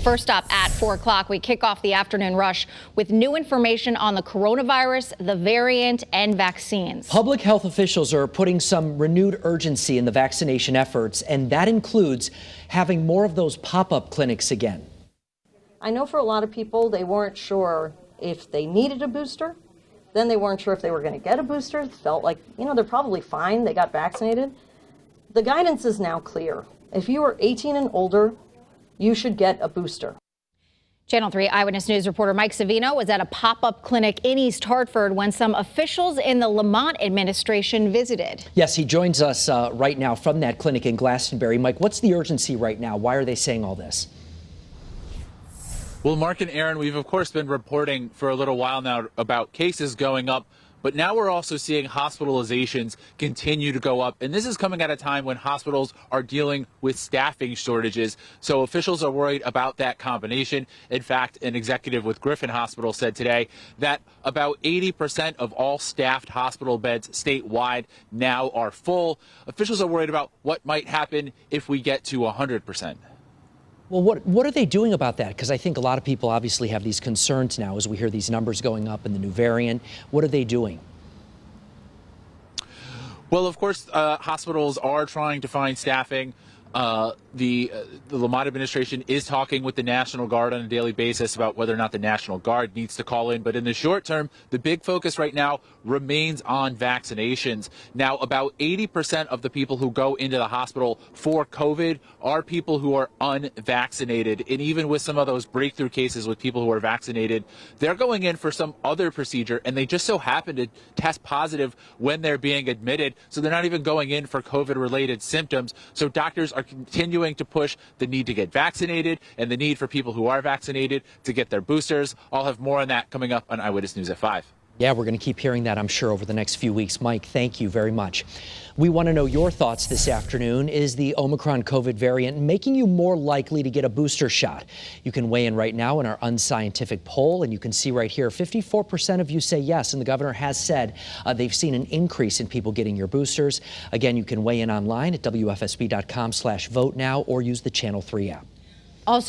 First up at 4 o'clock, we kick off the afternoon rush with new information on the coronavirus, the variant, and vaccines. Public health officials are putting some renewed urgency in the vaccination efforts, and that includes having more of those pop-up clinics again. I know for a lot of people, they weren't sure if they needed a booster. Then they weren't sure if they were going to get a booster. Felt like, they're probably fine. They got vaccinated. The guidance is now clear. If you are 18 and older, you should get a booster. Channel 3 Eyewitness News reporter Mike Savino was at a pop-up clinic in East Hartford when some officials in the Lamont administration visited. Yes, he joins us right now from that clinic in Glastonbury. Mike, what's the urgency right now? Why are they saying all this? Well, Mark and Aaron, we've of course been reporting for a little while now about cases going up. But now we're also seeing hospitalizations continue to go up. And this is coming at a time when hospitals are dealing with staffing shortages. So officials are worried about that combination. In fact, an executive with Griffin Hospital said today that about 80% of all staffed hospital beds statewide now are full. Officials are worried about what might happen if we get to 100%. Well, what are they doing about that? Because I think a lot of people obviously have these concerns now as we hear these numbers going up in the new variant. What are they doing? Well, of course, hospitals are trying to find staffing. The Lamont administration is talking with the National Guard on a daily basis about whether or not the National Guard needs to call in. But in the short term, the big focus right now remains on vaccinations. Now, about 80% of the people who go into the hospital for COVID are people who are unvaccinated. And even with some of those breakthrough cases with people who are vaccinated, they're going in for some other procedure, and they just so happen to test positive when they're being admitted. So they're not even going in for COVID-related symptoms. So doctors are continuing to push the need to get vaccinated and the need for people who are vaccinated to get their boosters. I'll have more on that coming up on Eyewitness News at 5. Yeah, we're going to keep hearing that, I'm sure, over the next few weeks. Mike, thank you very much. We want to know your thoughts this afternoon. Is the Omicron COVID variant making you more likely to get a booster shot? You can weigh in right now in our unscientific poll, and you can see right here, 54% of you say yes, and the governor has said they've seen an increase in people getting your boosters. Again, you can weigh in online at WFSB.com/vote now or use the Channel 3 app. Also,